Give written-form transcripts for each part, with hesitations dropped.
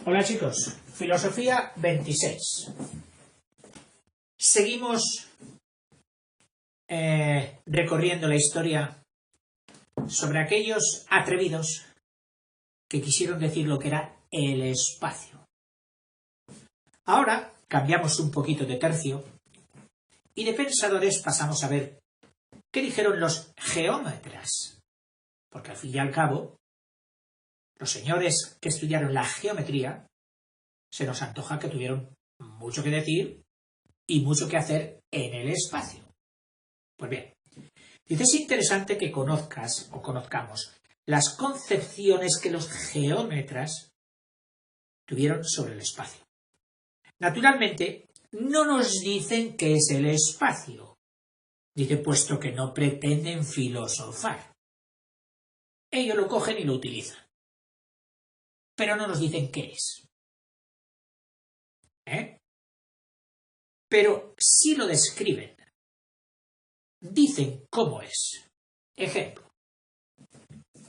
Hola chicos, Filosofía 26. Seguimos recorriendo la historia sobre aquellos atrevidos que quisieron decir lo que era el espacio. Ahora cambiamos un poquito de tercio y de pensadores pasamos a ver qué dijeron los geómetras, porque al fin y al cabo los señores que estudiaron la geometría se nos antoja que tuvieron mucho que decir y mucho que hacer en el espacio. Pues bien, dice, es interesante que conozcamos las concepciones que los geómetras tuvieron sobre el espacio. Naturalmente, no nos dicen qué es el espacio. Dice, puesto que no pretenden filosofar. Ellos lo cogen y lo utilizan. Pero no nos dicen qué es. Pero sí lo describen. Dicen cómo es. Ejemplo.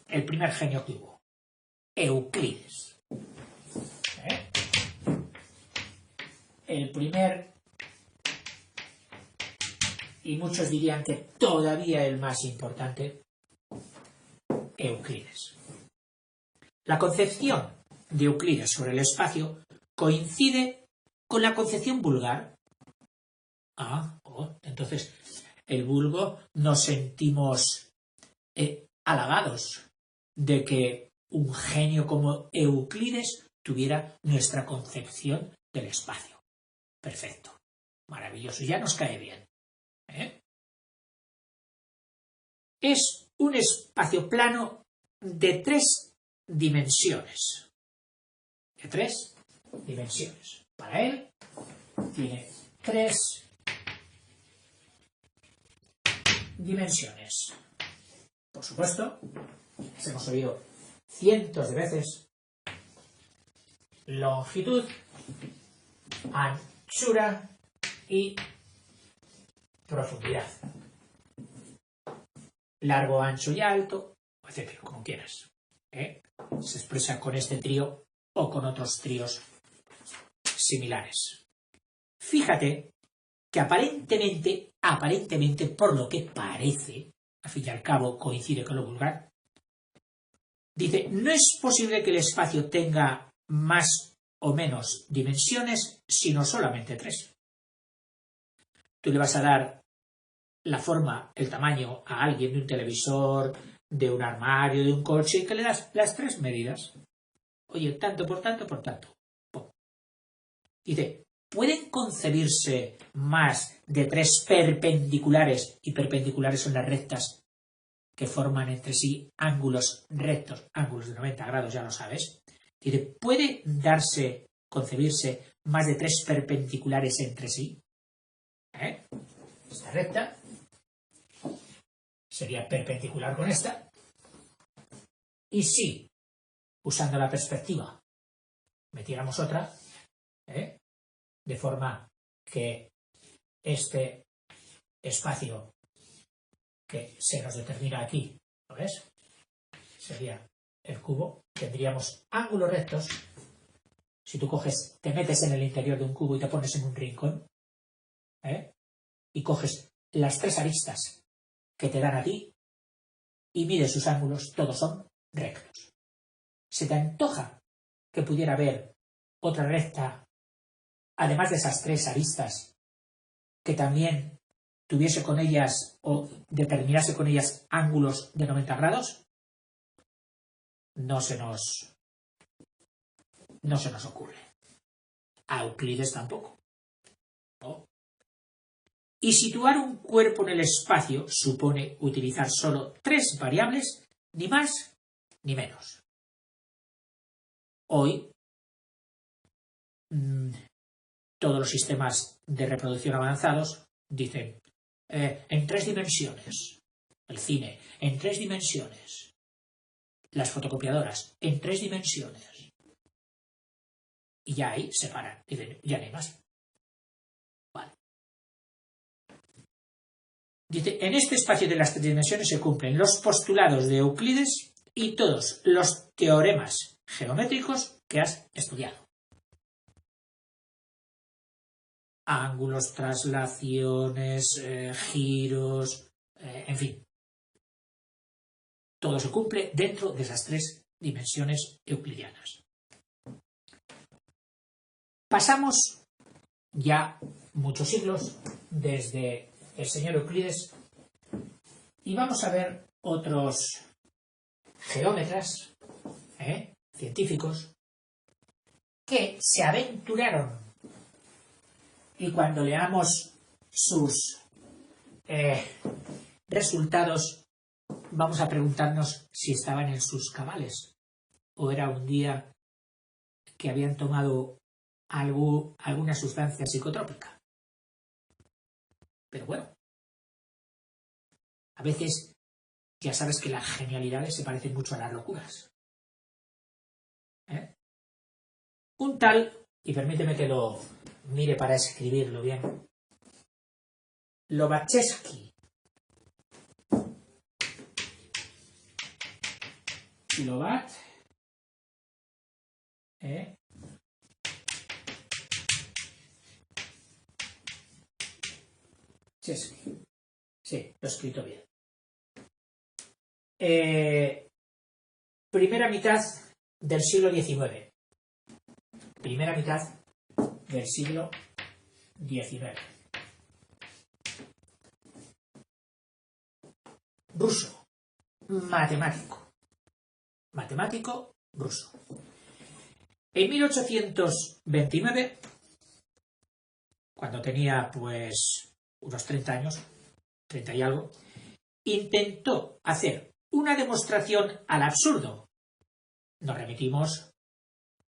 El primer genio que hubo. Euclides. El primer, y muchos dirían que todavía el más importante, Euclides. La concepción de Euclides sobre el espacio coincide con la concepción vulgar. Entonces, el vulgo nos sentimos halagados de que un genio como Euclides tuviera nuestra concepción del espacio. Perfecto, maravilloso, ya nos cae bien. Es un espacio plano de 3 dimensiones. De 3 dimensiones. Para él tiene 3 dimensiones. Por supuesto, las hemos oído cientos de veces. Longitud, anchura y profundidad. Largo, ancho y alto, etcétera, como quieras. Se expresa con este trío o con otros tríos similares. Fíjate que aparentemente, por lo que parece, al fin y al cabo coincide con lo vulgar, dice, no es posible que el espacio tenga más o menos dimensiones, sino solamente 3. Tú le vas a dar la forma, el tamaño a alguien de un televisor, de un armario, de un coche, y que le das las 3 medidas. Oye, tanto por tanto por tanto. Dice, ¿pueden concebirse más de 3 perpendiculares? Y perpendiculares son las rectas que forman entre sí ángulos rectos, ángulos de 90 grados, ya lo sabes. Dice, ¿puede concebirse más de 3 perpendiculares entre sí? Esta recta sería perpendicular con esta. Y si, usando la perspectiva, metiéramos otra, de forma que este espacio que se nos determina aquí, ¿lo ves? Sería el cubo, tendríamos ángulos rectos. Si tú te metes en el interior de un cubo y te pones en un rincón, y coges las 3 aristas que te dan a ti y mides sus ángulos, todos son rectos. ¿Se te antoja que pudiera haber otra recta, además de esas 3 aristas, que también tuviese con ellas o determinase con ellas ángulos de 90 grados? No se nos ocurre. A Euclides tampoco. ¿No? Y situar un cuerpo en el espacio supone utilizar solo 3 variables, ni más ni menos. Hoy, todos los sistemas de reproducción avanzados dicen en 3 dimensiones. El cine, en 3 dimensiones. Las fotocopiadoras, en 3 dimensiones. Y ya ahí se paran. Dicen, ya no hay más. Vale. Dice, en este espacio de las 3 dimensiones se cumplen los postulados de Euclides y todos los teoremas geométricos que has estudiado. Ángulos, traslaciones, giros, en fin. Todo se cumple dentro de esas 3 dimensiones euclidianas. Pasamos ya muchos siglos desde el señor Euclides y vamos a ver otros geómetras, científicos, que se aventuraron, y cuando leamos sus resultados vamos a preguntarnos si estaban en sus cabales o era un día que habían tomado alguna sustancia psicotrópica. Pero bueno, a veces ya sabes que las genialidades se parecen mucho a las locuras. Un tal, y permíteme que lo mire para escribirlo bien, Lobachevsky, Chesky. Sí, lo he escrito bien. Primera mitad del siglo XIX. Primera mitad del siglo XIX. Ruso. Matemático. Matemático ruso. En 1829, cuando tenía pues unos 30 años, 30 y algo, intentó hacer una demostración al absurdo. Nos remitimos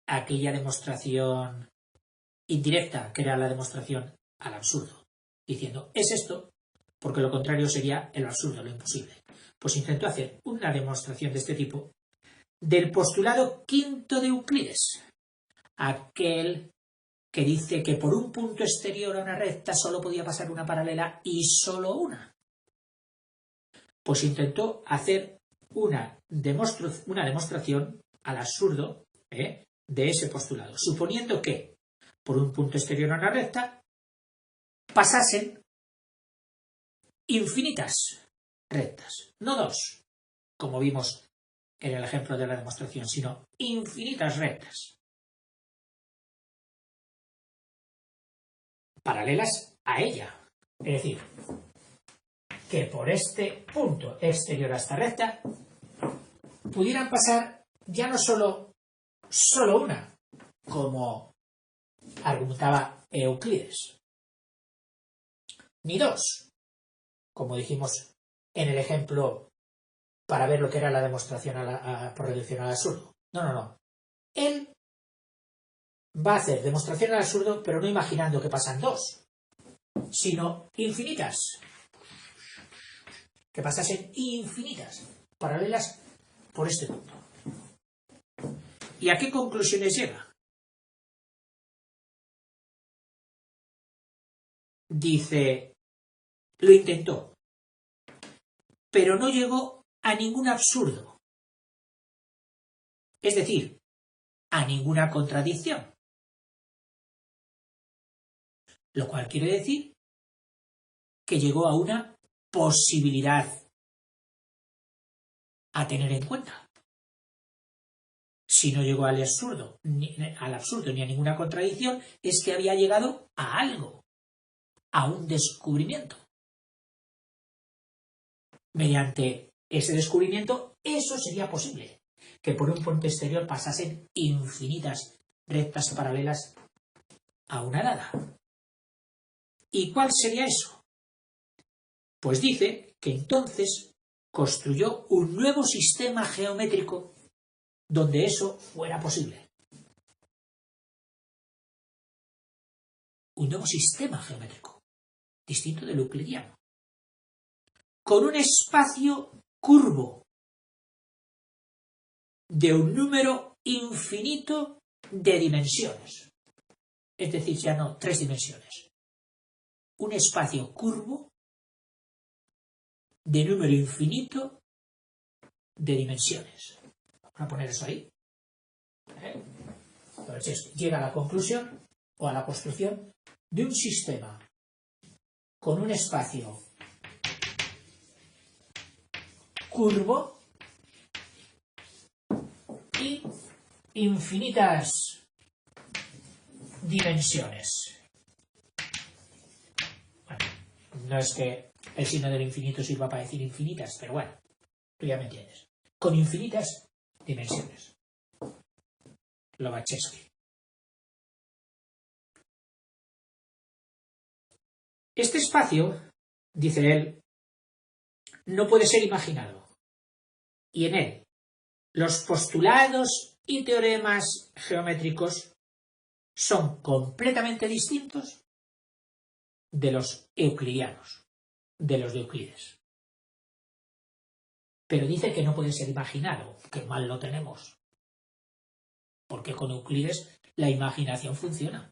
a aquella demostración indirecta, que era la demostración al absurdo, diciendo, es esto, porque lo contrario sería el absurdo, lo imposible. Pues intentó hacer una demostración de este tipo del postulado quinto de Euclides, aquel que dice que por un punto exterior a una recta solo podía pasar una paralela y solo una. Pues intentó hacer una demostración al absurdo de ese postulado, suponiendo que por un punto exterior a una recta pasasen infinitas rectas, no 2, como vimos en el ejemplo de la demostración, sino infinitas rectas, paralelas a ella. Es decir, que por este punto exterior a esta recta pudieran pasar ya no solo una, como argumentaba Euclides, ni 2, como dijimos en el ejemplo para ver lo que era la demostración por reducción al absurdo. No. Él va a hacer demostración al absurdo, pero no imaginando que pasan 2, sino infinitas. Que pasasen infinitas, paralelas por este punto. ¿Y a qué conclusiones llega? Dice, lo intentó, pero no llegó a ningún absurdo. Es decir, a ninguna contradicción. Lo cual quiere decir que llegó a una posibilidad a tener en cuenta. Si no llegó al absurdo ni a ninguna contradicción, es que había llegado a algo, a un descubrimiento. Mediante ese descubrimiento, eso sería posible, que por un punto exterior pasasen infinitas rectas paralelas a una dada. ¿Y cuál sería eso? Pues dice que entonces construyó un nuevo sistema geométrico donde eso fuera posible. Un nuevo sistema geométrico, distinto del euclidiano, con un espacio curvo de un número infinito de dimensiones. Es decir, ya no 3 dimensiones. Un espacio curvo de número infinito de dimensiones. Vamos a poner eso ahí. Lobachevsky llega a la conclusión o a la construcción de un sistema con un espacio curvo y infinitas dimensiones. Bueno, no es que el signo del infinito sirva para decir infinitas, pero bueno, tú ya me entiendes. Con infinitas dimensiones. Lobachevsky. Este espacio, dice él, no puede ser imaginado, y en él los postulados y teoremas geométricos son completamente distintos de los euclidianos, de los de Euclides. Pero dice que no puede ser imaginado, que mal lo tenemos, porque con Euclides la imaginación funciona.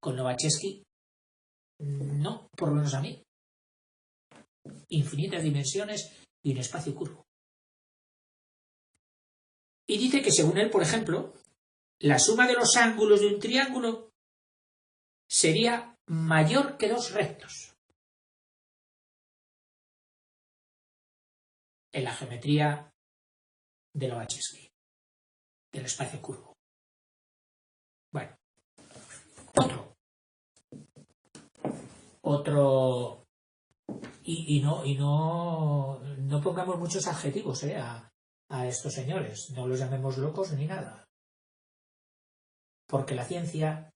Con Lobachevsky no, por lo menos a mí. Infinitas dimensiones y un espacio curvo. Y dice que según él, por ejemplo, la suma de los ángulos de un triángulo sería mayor que dos rectos. En la geometría de Lobachevsky, del espacio curvo. Bueno, otro y no pongamos muchos adjetivos a estos señores, no los llamemos locos ni nada, porque la historia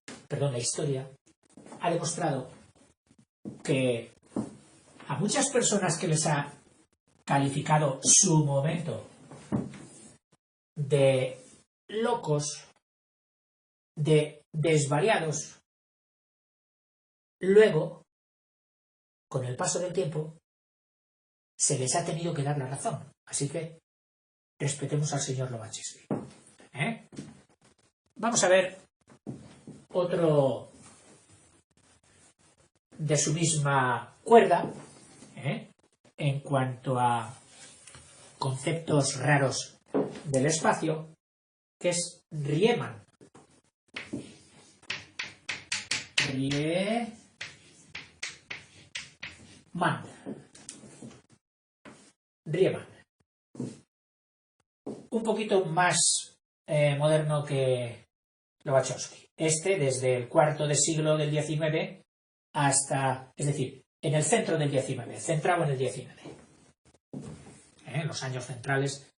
ha demostrado que a muchas personas que les ha calificado su momento de locos, de desvariados, luego, con el paso del tiempo, se les ha tenido que dar la razón. Así que respetemos al señor Lobachevsky. Vamos a ver otro de su misma cuerda, en cuanto a conceptos raros del espacio, que es Riemann. Riemann. Un poquito más moderno que Lobachevsky. Desde el cuarto de siglo del XIX hasta, es decir, en el centro del XIX, centrado en el XIX. Los años centrales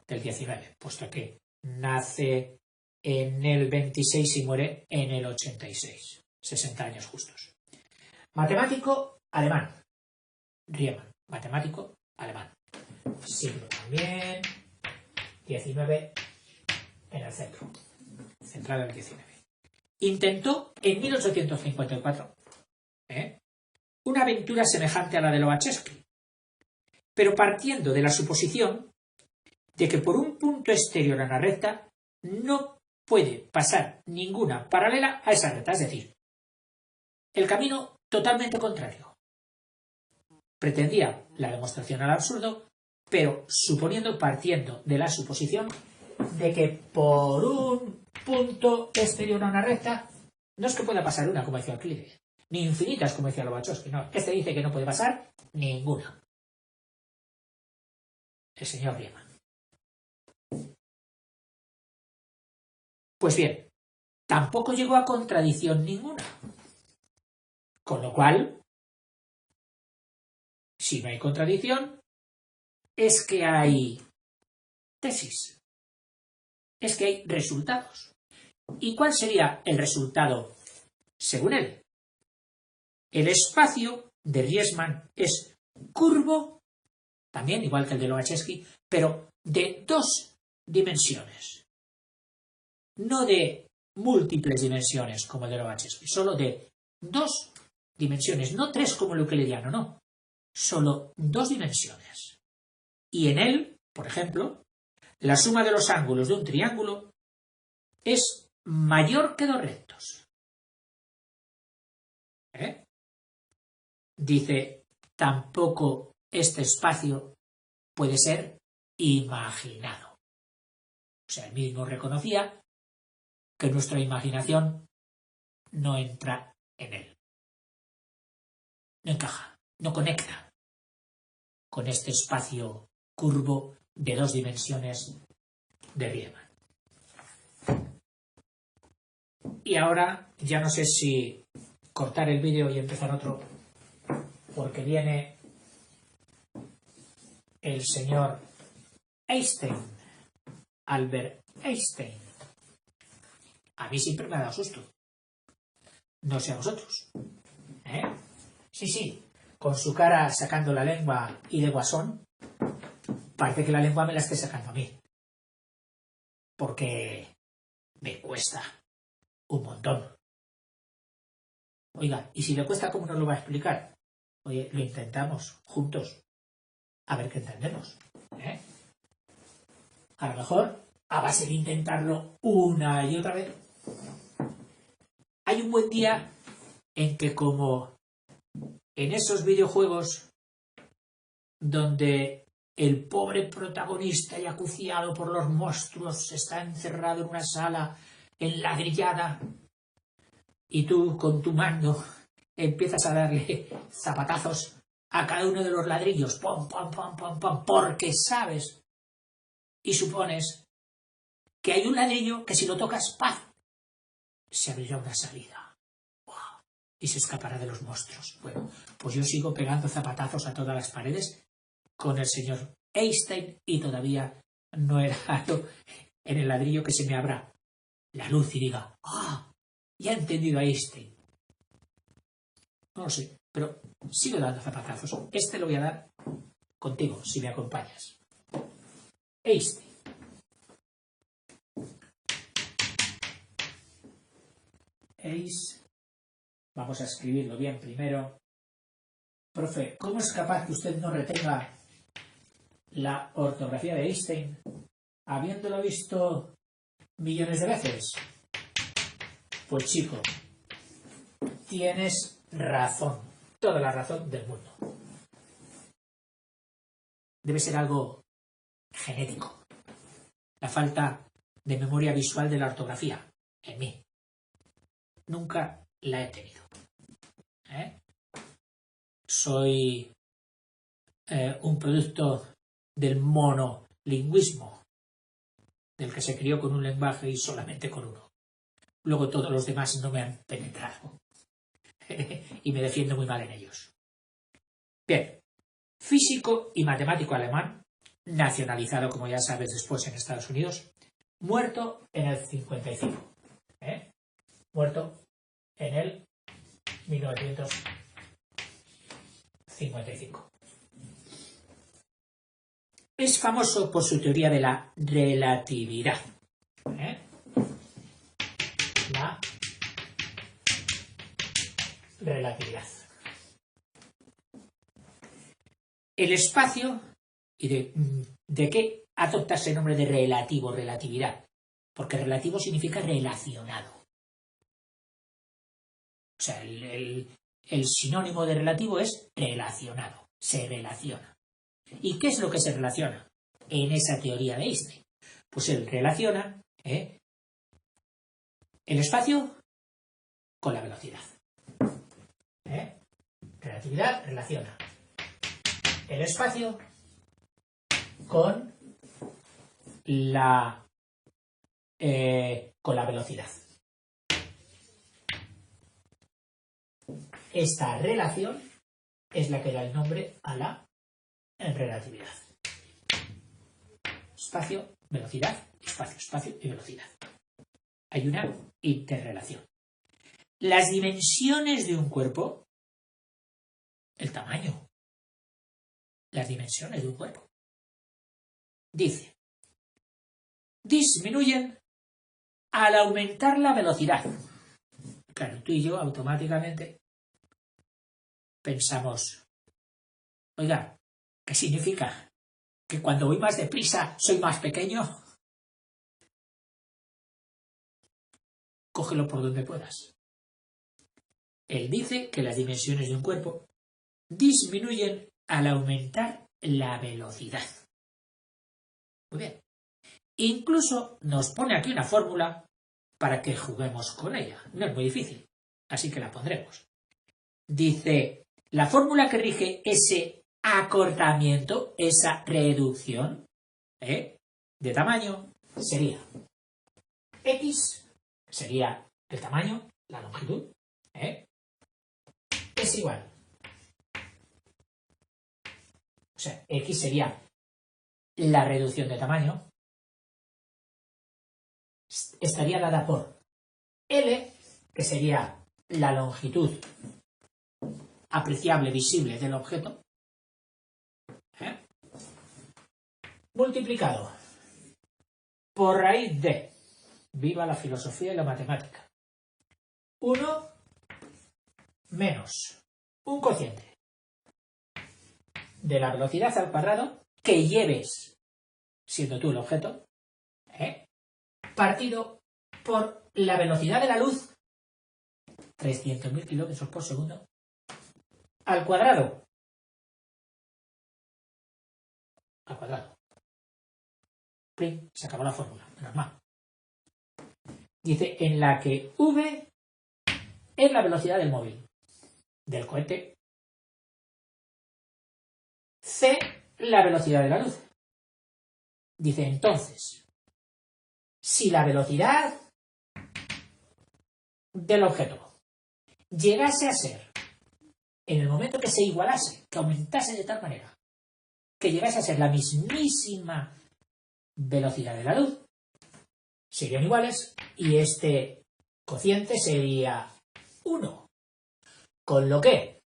del XIX, puesto que nace en el 26 y muere en el 86. 60 años justos. Matemático alemán. Riemann. Matemático alemán. Siglo también. 19 en el centro. Centrado en el 19. Intentó en 1854 una aventura semejante a la de Lobachevsky, pero partiendo de la suposición de que por un punto exterior a una recta no puede pasar ninguna paralela a esa recta, es decir, el camino totalmente contrario. Pretendía la demostración al absurdo, pero partiendo de la suposición de que por un punto exterior a una recta no es que pueda pasar una, como decía Euclides, ni infinitas, como decía Lobachevsky, no. Dice que no puede pasar ninguna. El señor Riemann. Pues bien, tampoco llegó a contradicción ninguna. Con lo cual, si no hay contradicción, es que hay tesis. Es que hay resultados. ¿Y cuál sería el resultado según él? El espacio de Riemann es curvo, también igual que el de Lobachevsky, pero de dos dimensiones. No de múltiples dimensiones como el de Lobachevsky, solo de dos dimensiones, no tres como el euclidiano, no. Solo dos dimensiones. Y en él, por ejemplo, la suma de los ángulos de un triángulo es mayor que dos rectos. Dice, tampoco este espacio puede ser imaginado. O sea, él mismo reconocía que nuestra imaginación no entra en él. No encaja, no conecta con este espacio curvo de 2 dimensiones de Riemann. Y ahora ya no sé si cortar el vídeo y empezar otro, porque viene el señor Einstein, Albert Einstein. A mí siempre me ha dado susto. No sé a vosotros. Sí, con su cara sacando la lengua y de guasón, parece que la lengua me la esté sacando a mí. Porque me cuesta un montón. Oiga, y si le cuesta, ¿cómo nos lo va a explicar? Oye, lo intentamos juntos. A ver qué entendemos. A lo mejor, a base de intentarlo una y otra vez, hay un buen día en que, como en esos videojuegos donde el pobre protagonista y acuciado por los monstruos está encerrado en una sala enladrillada y tú con tu mando empiezas a darle zapatazos a cada uno de los ladrillos, pom, pom, pom, pom, pom, porque sabes y supones que hay un ladrillo que si lo tocas, ¡paf!, se abrirá una salida. ¡Wow! Y se escapará de los monstruos. Bueno, pues yo sigo pegando zapatazos a todas las paredes con el señor Einstein y todavía no he dado en el ladrillo que se me abra la luz y diga, ¡ah! Ya he entendido a Einstein. No lo sé, pero sigo dando zapatazos. Este lo voy a dar contigo, si me acompañas. Einstein. Vamos a escribirlo bien primero. Profe, ¿cómo es capaz que usted no retenga la ortografía de Einstein, habiéndolo visto millones de veces? Pues chico, tienes razón, toda la razón del mundo. Debe ser algo genético, la falta de memoria visual de la ortografía en mí. Nunca la he tenido. Soy un producto del monolingüismo, del que se crió con un lenguaje y solamente con uno. Luego todos los demás no me han penetrado y me defiendo muy mal en ellos. Bien, físico y matemático alemán, nacionalizado, como ya sabes, después en Estados Unidos, muerto en el 55. Muerto en el 1955. Es famoso por su teoría de la relatividad. La relatividad. El espacio, ¿y de qué adopta ese nombre de relativo, relatividad? Porque relativo significa relacionado. O sea, el sinónimo de relativo es relacionado, se relaciona. ¿Y qué es lo que se relaciona en esa teoría de Einstein? Pues él relaciona el espacio con la velocidad. Relatividad relaciona el espacio con la velocidad. Esta relación es la que da el nombre a la relatividad. Espacio, velocidad, espacio y velocidad. Hay una interrelación. Las dimensiones de un cuerpo, el tamaño, las dimensiones de un cuerpo, dice, disminuyen al aumentar la velocidad. Claro, tú y yo automáticamente pensamos, oiga, ¿qué significa? ¿Que cuando voy más deprisa soy más pequeño? Cógelo por donde puedas. Él dice que las dimensiones de un cuerpo disminuyen al aumentar la velocidad. Muy bien. Incluso nos pone aquí una fórmula para que juguemos con ella. No es muy difícil, así que la pondremos. Dice, la fórmula que rige ese acortamiento, esa reducción de tamaño, sería x, sería el tamaño, la longitud, es igual. O sea, x sería la reducción de tamaño, estaría dada por L, que sería la longitud apreciable, visible del objeto, multiplicado por raíz de, viva la filosofía y la matemática, 1 menos un cociente de la velocidad al cuadrado que lleves, siendo tú el objeto, partido por la velocidad de la luz, 300.000 kilómetros por segundo, al cuadrado. Al cuadrado. ¡Plim! Se acabó la fórmula, normal. Dice, en la que v es la velocidad del móvil, del cohete. C, la velocidad de la luz. Dice, entonces, si la velocidad del objeto llegase a ser, en el momento que se igualase, que aumentase de tal manera, que llegase a ser la mismísima velocidad de la luz, serían iguales y este cociente sería 1. Con lo que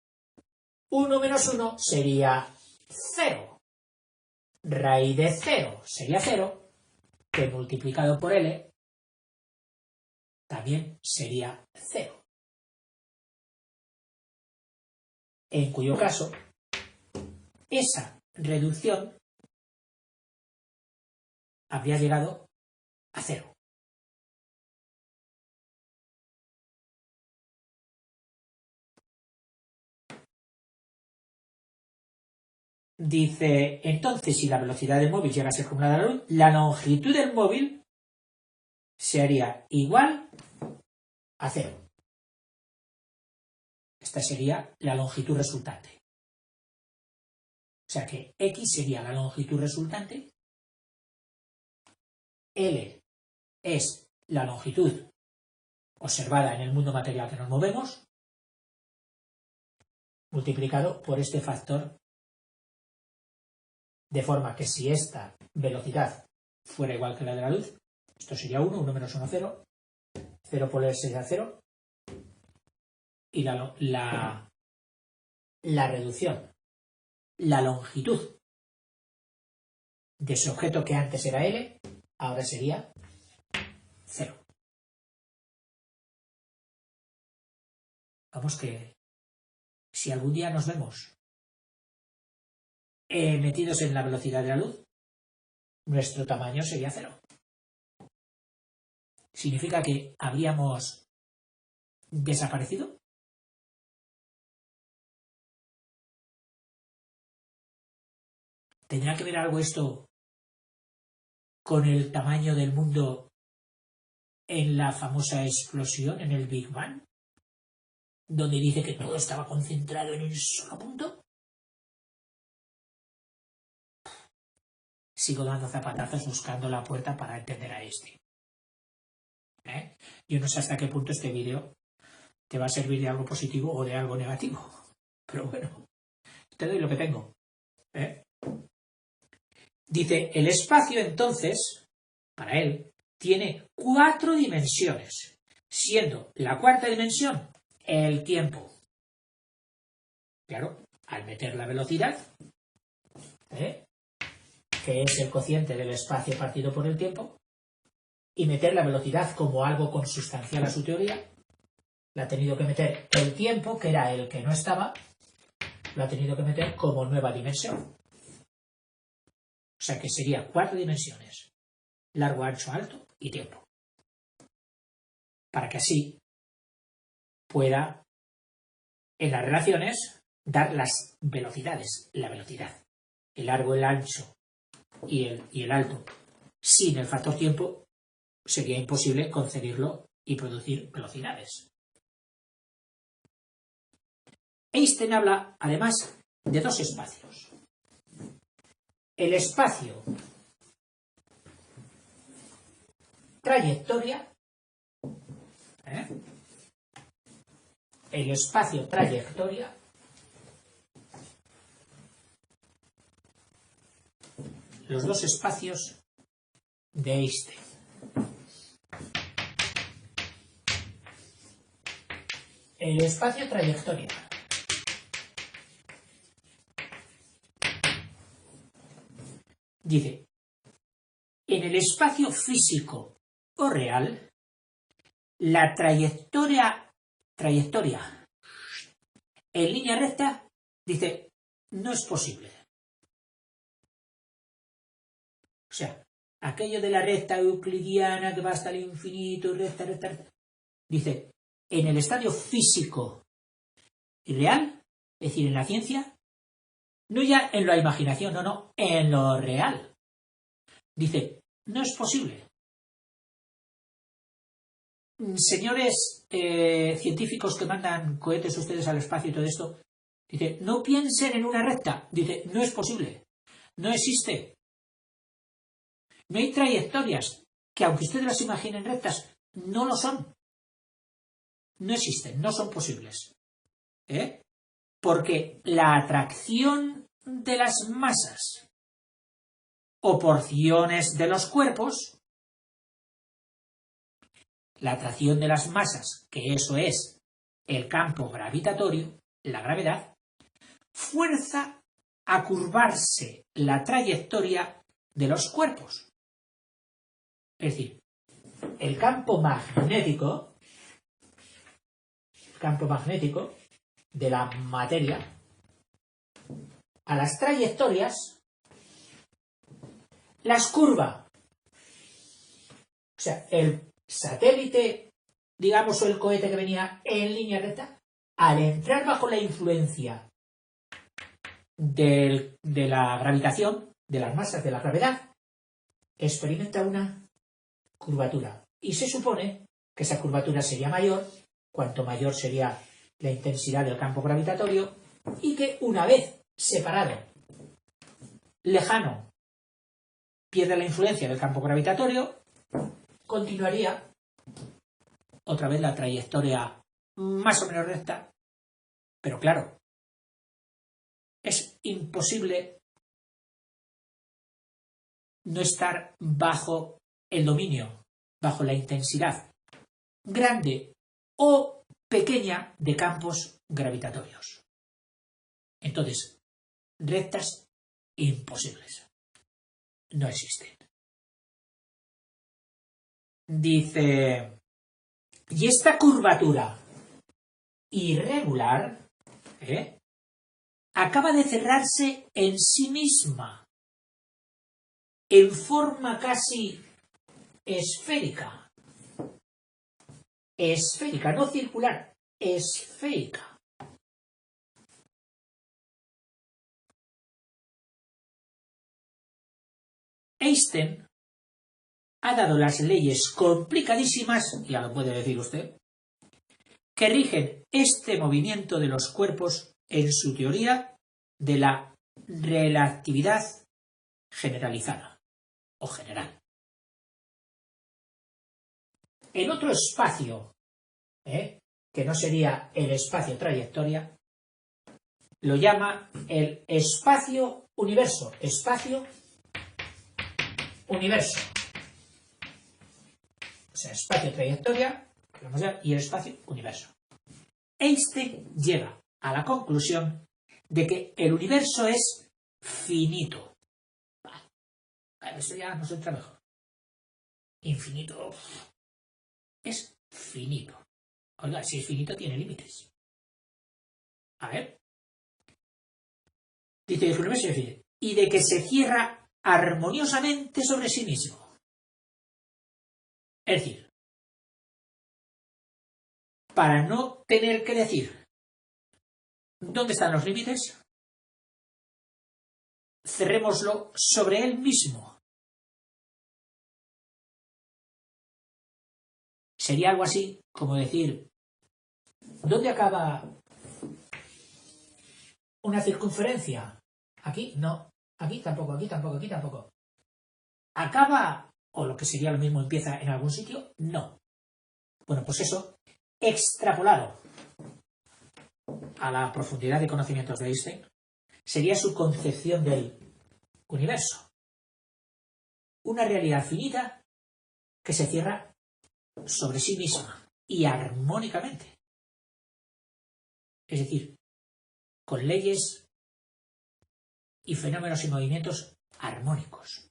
1 menos 1 sería 0. Raíz de 0 sería 0, que multiplicado por L también sería 0. En cuyo caso, esa reducción habría llegado a 0. Dice, entonces, si la velocidad del móvil llega a ser como la de la luz, la longitud del móvil sería igual a 0. Esta sería la longitud resultante. O sea que x sería la longitud resultante, L es la longitud observada en el mundo material que nos movemos, multiplicado por este factor, de forma que si esta velocidad fuera igual que la de la luz, esto sería 1, 1 menos 1, 0, 0 por L sería 0, y la reducción, la longitud de ese objeto que antes era L, ahora sería 0. Vamos que si algún día nos vemos metidos en la velocidad de la luz, nuestro tamaño sería 0. ¿Significa que habríamos desaparecido? ¿Tendrá que ver algo esto con el tamaño del mundo en la famosa explosión, en el Big Bang, donde dice que todo estaba concentrado en un solo punto? Sigo dando zapatazos buscando la puerta para entender a este. Yo no sé hasta qué punto este vídeo te va a servir de algo positivo o de algo negativo. Pero bueno, te doy lo que tengo. Dice, el espacio entonces, para él, tiene 4 dimensiones, siendo la cuarta dimensión el tiempo. Claro, al meter la velocidad, que es el cociente del espacio partido por el tiempo, y meter la velocidad como algo consustancial a su teoría, la ha tenido que meter el tiempo, que era el que no estaba, lo ha tenido que meter como nueva dimensión. O sea que sería 4 dimensiones, largo, ancho, alto y tiempo. Para que así pueda, en las relaciones, dar las velocidades, la velocidad, el largo, el ancho y el alto, sin el factor tiempo, sería imposible concebirlo y producir velocidades. Einstein habla, además, de dos espacios. El espacio trayectoria, el espacio trayectoria, los dos espacios de Einstein. El espacio trayectoria. Dice, en el espacio físico o real, la trayectoria en línea recta, dice, no es posible. O sea, aquello de la recta euclidiana que va hasta el infinito, recta, dice, en el estadio físico y real, es decir, en la ciencia, no ya en la imaginación, no, en lo real. Dice, no es posible. Señores científicos que mandan cohetes ustedes al espacio y todo esto, dice, no piensen en una recta. Dice, no es posible. No existe. No hay trayectorias que, aunque ustedes las imaginen rectas, no lo son. No existen, no son posibles. Porque la atracción de las masas o porciones de los cuerpos, la atracción de las masas, que eso es el campo gravitatorio, la gravedad, fuerza a curvarse la trayectoria de los cuerpos. Es decir, el campo magnético de la materia a las trayectorias las curva. O sea, el satélite, digamos, o el cohete que venía en línea recta, al entrar bajo la influencia de la gravitación, de las masas, de la gravedad, experimenta una curvatura. Y se supone que esa curvatura sería mayor, cuanto mayor sería la intensidad del campo gravitatorio, y que una vez separado, lejano, pierde la influencia del campo gravitatorio, continuaría otra vez la trayectoria más o menos recta, pero claro, es imposible no estar bajo el dominio, bajo la intensidad grande o pequeña de campos gravitatorios. Entonces, rectas imposibles. No existen. Dice, y esta curvatura irregular acaba de cerrarse en sí misma en forma casi esférica. Esférica, no circular, esférica. Einstein ha dado las leyes complicadísimas, ya lo puede decir usted, que rigen este movimiento de los cuerpos en su teoría de la relatividad generalizada o general. En otro espacio, que no sería el espacio trayectoria, lo llama el espacio-universo. Espacio-universo. O sea, espacio-trayectoria y el espacio-universo. Einstein llega a la conclusión de que el universo es finito. Eso ya nos entra mejor. Infinito. Es finito. Oiga, si es finito tiene límites. A ver. Dice que el universo es finito. Y de que se cierra armoniosamente sobre sí mismo. Es decir, para no tener que decir dónde están los límites, cerrémoslo sobre él mismo. Sería algo así como decir, ¿dónde acaba una circunferencia? Aquí no, aquí tampoco, aquí tampoco, aquí tampoco. ¿Acaba, o lo que sería lo mismo, empieza en algún sitio? No. Bueno, pues eso, extrapolado a la profundidad de conocimientos de Einstein, sería su concepción del universo. Una realidad finita que se cierra sobre sí misma y armónicamente. Es decir, con leyes y fenómenos y movimientos armónicos,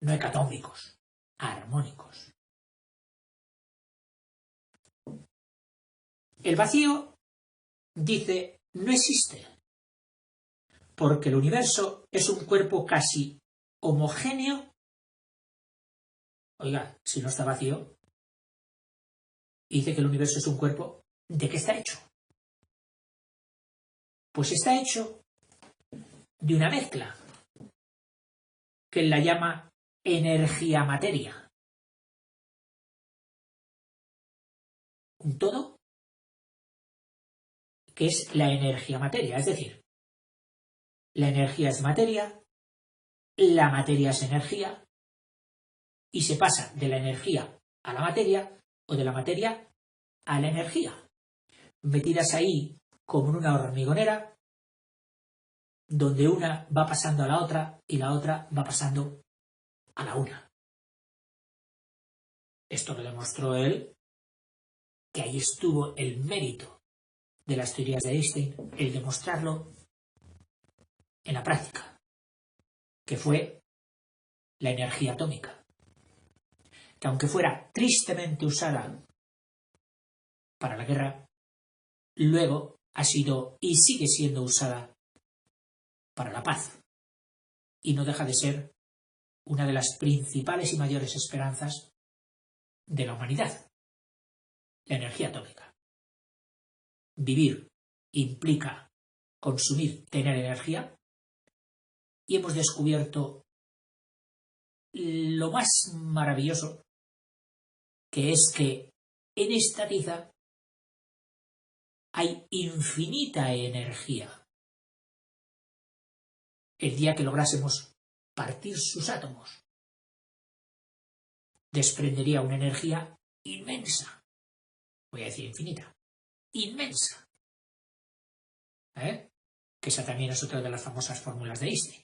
no hecatómbicos, armónicos. El vacío, dice, no existe, porque el universo es un cuerpo casi homogéneo. Oiga, si no está vacío, dice que el universo es un cuerpo, ¿de qué está hecho? Pues está hecho de una mezcla que él la llama energía-materia. Un todo que es la energía-materia, es decir, la energía es materia, la materia es energía, y se pasa de la energía a la materia o de la materia a la energía, metidas ahí como en una hormigonera, donde una va pasando a la otra y la otra va pasando a la una. Esto lo demostró él, que ahí estuvo el mérito de las teorías de Einstein, el demostrarlo en la práctica, que fue la energía atómica, que aunque fuera tristemente usada para la guerra, luego ha sido y sigue siendo usada para la paz, y no deja de ser una de las principales y mayores esperanzas de la humanidad, la energía atómica. Vivir implica consumir, tener energía, y hemos descubierto lo más maravilloso, que es que en esta tiza hay infinita energía. El día que lográsemos partir sus átomos, desprendería una energía inmensa. Voy a decir infinita. Inmensa. Que esa también es otra de las famosas fórmulas de Einstein.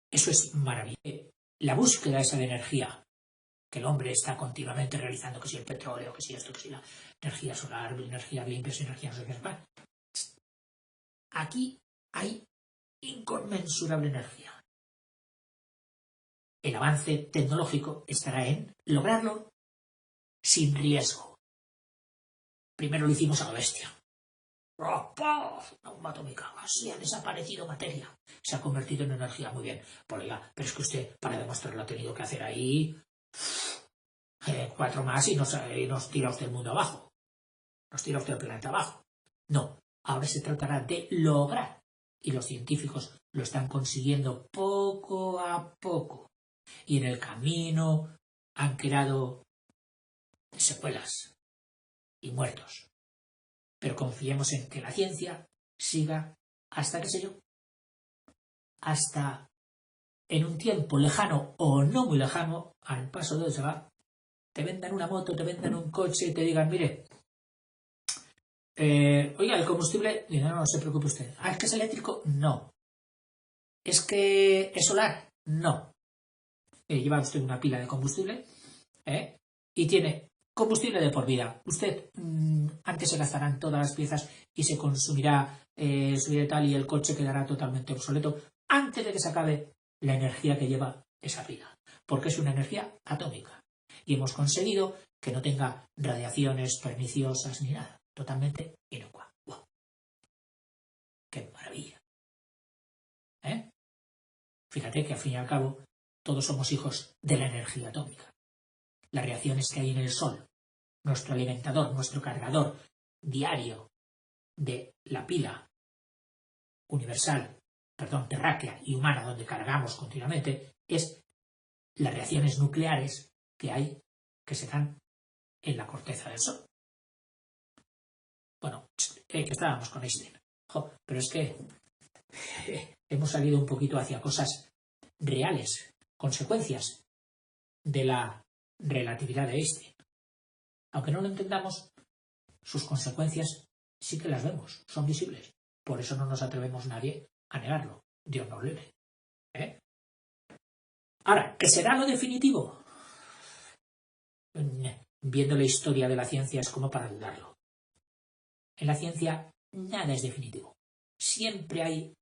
Eso es maravilloso. La búsqueda esa de energía que el hombre está continuamente realizando, que si el petróleo, que si esto, que si la energía solar, energía limpia, energía no sé qué. Aquí hay inconmensurable energía. El avance tecnológico estará en lograrlo sin riesgo. Primero lo hicimos a la bestia. Una bomba atómica. Así ha desaparecido materia. Se ha convertido en energía. Muy bien. Pues oiga, pero es que usted, para demostrarlo, ha tenido que hacer ahí 4 más y nos tira usted el mundo abajo. Nos tira usted el planeta abajo. No. Ahora se tratará de lograr. Y los científicos lo están consiguiendo poco a poco. Y en el camino han quedado secuelas y muertos. Pero confiemos en que la ciencia siga hasta, qué sé yo, hasta en un tiempo lejano o no muy lejano, al paso de se va, te vendan una moto, te vendan un coche y te digan, mire, oiga, el combustible, no se preocupe usted. ¿Es que es eléctrico? No. ¿Es que es solar? No. Lleva usted una pila de combustible y tiene combustible de por vida. Usted antes se gastarán todas las piezas y se consumirá su vida tal, y el coche quedará totalmente obsoleto antes de que se acabe la energía que lleva esa pila, porque es una energía atómica y hemos conseguido que no tenga radiaciones perniciosas ni nada, totalmente inocua. ¡Wow! ¡Qué maravilla! Fíjate que al fin y al cabo todos somos hijos de la energía atómica. Las reacciones que hay en el Sol, nuestro alimentador, nuestro cargador diario de la pila universal, terráquea y humana, donde cargamos continuamente, es las reacciones nucleares que se dan en la corteza del Sol. Bueno, que estábamos con Einstein. Pero es que hemos salido un poquito hacia cosas reales, consecuencias de la relatividad de Einstein. Aunque no lo entendamos, sus consecuencias sí que las vemos, son visibles. Por eso no nos atrevemos nadie a negarlo. Dios nos libre. Ahora, ¿qué será lo definitivo? Viendo la historia de la ciencia es como para dudarlo. En la ciencia nada es definitivo. Siempre hay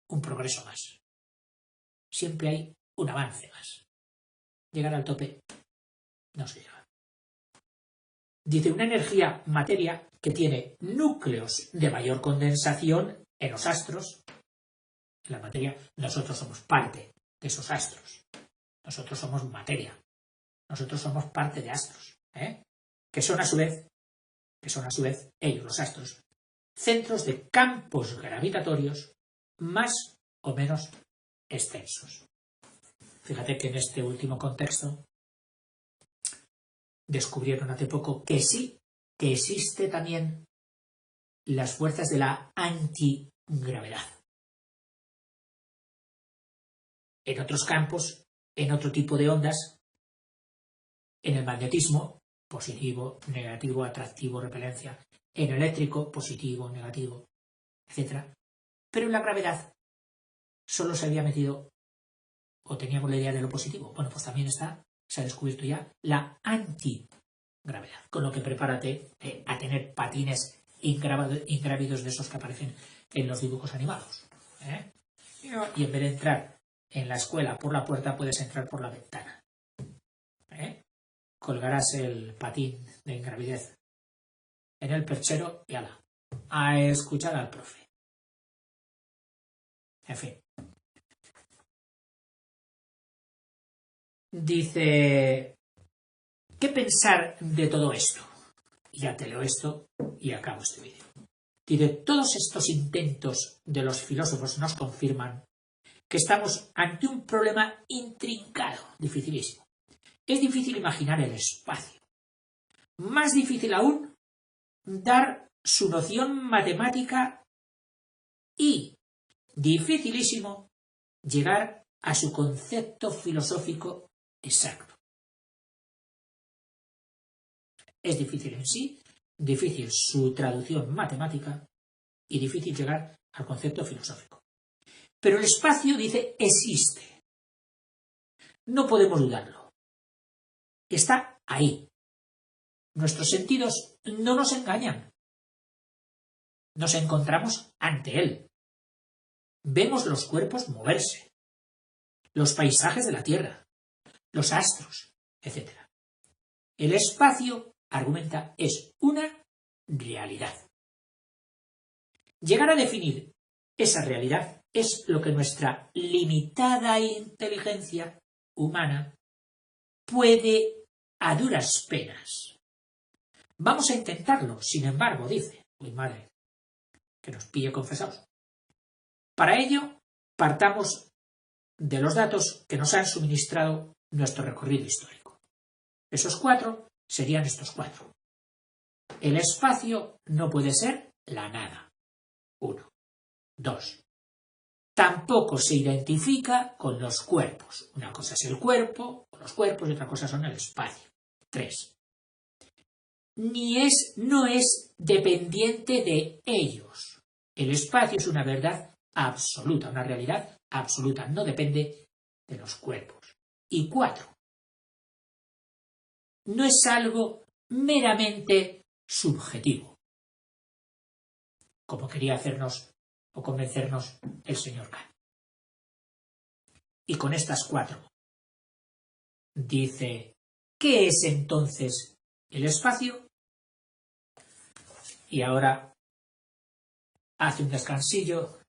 un progreso más. Siempre hay un avance más. Llegar al tope no se llega. Dice, una energía materia que tiene núcleos de mayor condensación en los astros. En la materia, nosotros somos parte de esos astros. Nosotros somos materia. Nosotros somos parte de astros. Que son a su vez ellos, los astros, centros de campos gravitatorios más o menos extensos. Fíjate que en este último contexto descubrieron hace poco que sí, que existe también las fuerzas de la antigravedad. En otros campos, en otro tipo de ondas, en el magnetismo, positivo, negativo, atractivo, repelencia, en el eléctrico, positivo, negativo, etc. Pero en la gravedad solo se había metido, o teníamos la idea de lo positivo. Bueno, pues también se ha descubierto ya la antigravedad. Con lo que prepárate a tener patines ingrávidos de esos que aparecen en los dibujos animados. Y en vez de entrar en la escuela por la puerta, puedes entrar por la ventana. Colgarás el patín de ingravidez en el perchero y ala, a escuchar al profe. En fin. Dice, ¿qué pensar de todo esto? Ya te leo esto y acabo este vídeo. Dice, todos estos intentos de los filósofos nos confirman que estamos ante un problema intrincado, dificilísimo. Es difícil imaginar el espacio. Más difícil aún dar su noción matemática y dificilísimo llegar a su concepto filosófico exacto. Es difícil en sí, difícil su traducción matemática y difícil llegar al concepto filosófico. Pero el espacio, dice, existe. No podemos dudarlo. Está ahí. Nuestros sentidos no nos engañan. Nos encontramos ante él. Vemos los cuerpos moverse, los paisajes de la Tierra, los astros, etc. El espacio, argumenta, es una realidad. Llegar a definir esa realidad es lo que nuestra limitada inteligencia humana puede a duras penas. Vamos a intentarlo, sin embargo, dice. Uy, madre, que nos pille confesados. Para ello, partamos de los datos que nos han suministrado nuestro recorrido histórico. Esos 4 serían estos 4. El espacio no puede ser la nada. 1. 2. Tampoco se identifica con los cuerpos. Una cosa es el cuerpo, o los cuerpos, y otra cosa son el espacio. 3. No es dependiente de ellos. El espacio es una verdad absoluta, una realidad absoluta. No depende de los cuerpos. Y 4. No es algo meramente subjetivo, como quería hacernos o convencernos el señor Kant. Y con estas 4 dice, ¿qué es entonces el espacio? Y ahora hace un descansillo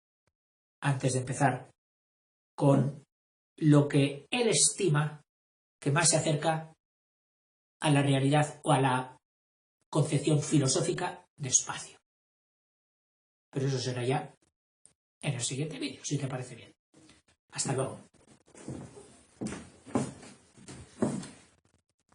antes de empezar con lo que él estima que más se acerca a la realidad o a la concepción filosófica de espacio. Pero eso será ya en el siguiente vídeo, si te parece bien. Hasta luego.